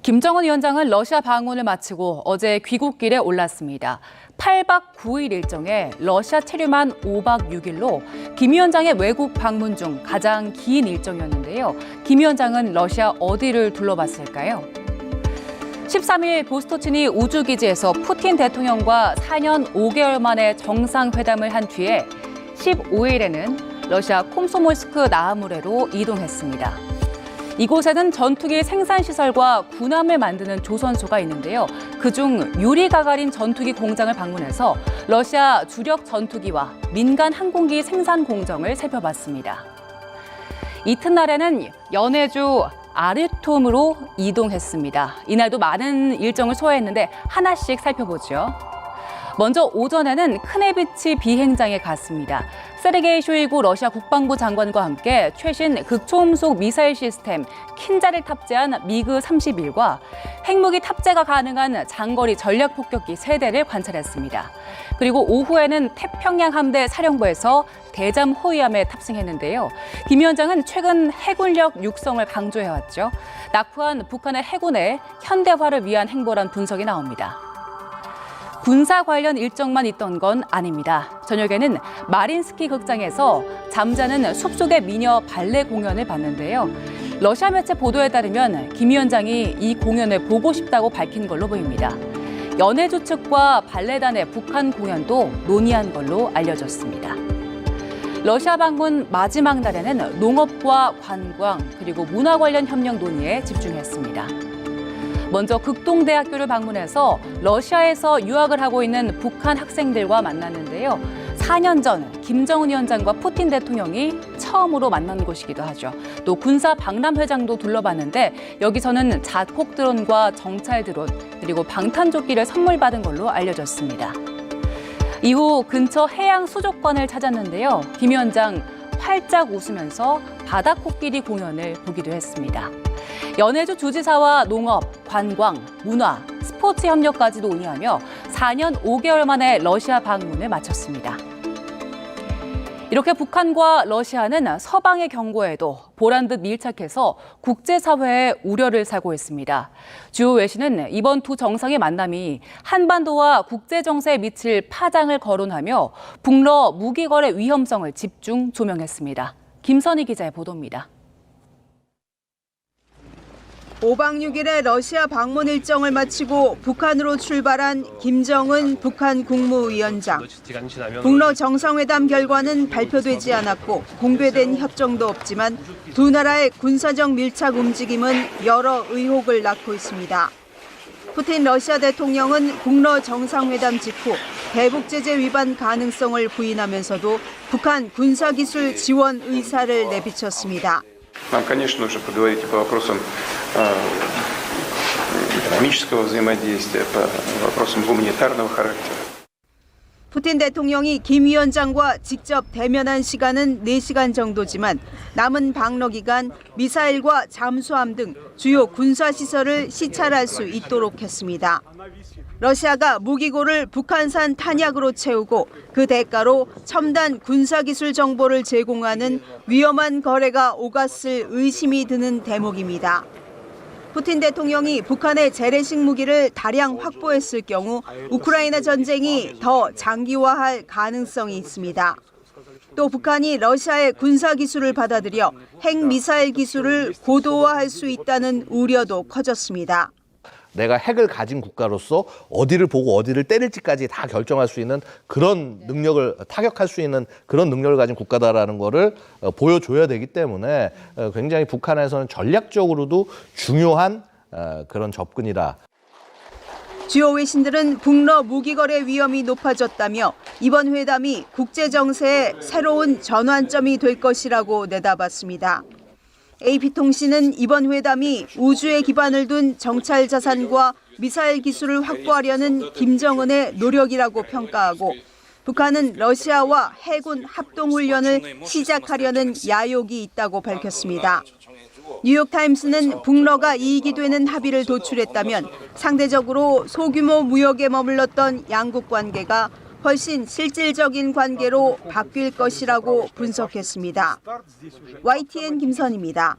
김정은 위원장은 러시아 방문을 마치고 어제 귀국길에 올랐습니다. 8박 9일 일정에 러시아 체류만 5박 6일로 김 위원장의 외국 방문 중 가장 긴 일정이었는데요. 김 위원장은 러시아 어디를 둘러봤을까요? 13일 보스토치니 우주기지에서 푸틴 대통령과 4년 5개월 만에 정상회담을 한 뒤에 15일에는 러시아 콤소몰스크 나아무레로 이동했습니다. 이곳에는 전투기 생산시설과 군함을 만드는 조선소가 있는데요. 그중 유리 가가린 전투기 공장을 방문해서 러시아 주력 전투기와 민간 항공기 생산 공정을 살펴봤습니다. 이튿날에는 연해주 아르톰으로 이동했습니다. 이날도 많은 일정을 소화했는데 하나씩 살펴보죠. 먼저 오전에는 크네비치 비행장에 갔습니다. 세르게이 쇼이구 러시아 국방부 장관과 함께 최신 극초음속 미사일 시스템 킨자를 탑재한 미그 31과 핵무기 탑재가 가능한 장거리 전략폭격기 3대를 관찰했습니다. 그리고 오후에는 태평양 함대 사령부에서 대잠 호위함에 탑승했는데요. 김 위원장은 최근 해군력 육성을 강조해왔죠. 낙후한 북한의 해군의 현대화를 위한 행보란 분석이 나옵니다. 군사 관련 일정만 있던 건 아닙니다. 저녁에는 마린스키 극장에서 잠자는 숲속의 미녀 발레 공연을 봤는데요. 러시아 매체 보도에 따르면 김 위원장이 이 공연을 보고 싶다고 밝힌 걸로 보입니다. 연해주 측과 발레단의 북한 공연도 논의한 걸로 알려졌습니다. 러시아 방문 마지막 날에는 농업과 관광 그리고 문화 관련 협력 논의에 집중했습니다. 먼저 극동대학교를 방문해서 러시아에서 유학을 하고 있는 북한 학생들과 만났는데요. 4년 전 김정은 위원장과 푸틴 대통령이 처음으로 만난 곳이기도 하죠. 또 군사 박람회장도 둘러봤는데 여기서는 자폭 드론과 정찰 드론 그리고 방탄조끼를 선물 받은 걸로 알려졌습니다. 이후 근처 해양 수족관을 찾았는데요. 김 위원장 활짝 웃으면서 바다코끼리 공연을 보기도 했습니다. 연해주 주지사와 농업, 관광, 문화, 스포츠 협력까지 논의하며 4년 5개월 만에 러시아 방문을 마쳤습니다. 이렇게 북한과 러시아는 서방의 경고에도 보란듯 밀착해서 국제사회의 우려를 사고 있습니다. 주요 외신은 이번 두 정상의 만남이 한반도와 국제정세에 미칠 파장을 거론하며 북러 무기거래 위험성을 집중 조명했습니다. 김선희 기자의 보도입니다. 5박 6일의 러시아 방문 일정을 마치고 북한으로 출발한 김정은 북한 국무위원장. 북러 정상회담 결과는 발표되지 않았고 공개된 협정도 없지만 두 나라의 군사적 밀착 움직임은 여러 의혹을 낳고 있습니다. 푸틴 러시아 대통령은 북러 정상회담 직후 대북 제재 위반 가능성을 부인하면서도 북한 군사기술 지원 의사를 내비쳤습니다. Нам, конечно, нужно поговорить по вопросам экономического взаимодействия, по вопросам гуманитарного характера. 푸틴 대통령이 김 위원장과 직접 대면한 시간은 4시간 정도지만 남은 방러 기간 미사일과 잠수함 등 주요 군사시설을 시찰할 수 있도록 했습니다. 러시아가 무기고를 북한산 탄약으로 채우고 그 대가로 첨단 군사기술 정보를 제공하는 위험한 거래가 오갔을 의심이 드는 대목입니다. 푸틴 대통령이 북한의 재래식 무기를 다량 확보했을 경우 우크라이나 전쟁이 더 장기화할 가능성이 있습니다. 또 북한이 러시아의 군사기술을 받아들여 핵미사일 기술을 고도화할 수 있다는 우려도 커졌습니다. 내가 핵을 가진 국가로서 어디를 보고 어디를 때릴지까지 다 결정할 수 있는 그런 능력을 타격할 수 있는 그런 능력을 가진 국가다라는 거를 보여줘야 되기 때문에 굉장히 북한에서는 전략적으로도 중요한 그런 접근이다. 주요 외신들은 북러 무기거래 위험이 높아졌다며 이번 회담이 국제정세의 새로운 전환점이 될 것이라고 내다봤습니다. AP통신은 이번 회담이 우주에 기반을 둔 정찰 자산과 미사일 기술을 확보하려는 김정은의 노력이라고 평가하고 북한은 러시아와 해군 합동훈련을 시작하려는 야욕이 있다고 밝혔습니다. 뉴욕타임스는 북러가 이익이 되는 합의를 도출했다면 상대적으로 소규모 무역에 머물렀던 양국 관계가 훨씬 실질적인 관계로 바뀔 것이라고 분석했습니다. YTN 김선희입니다.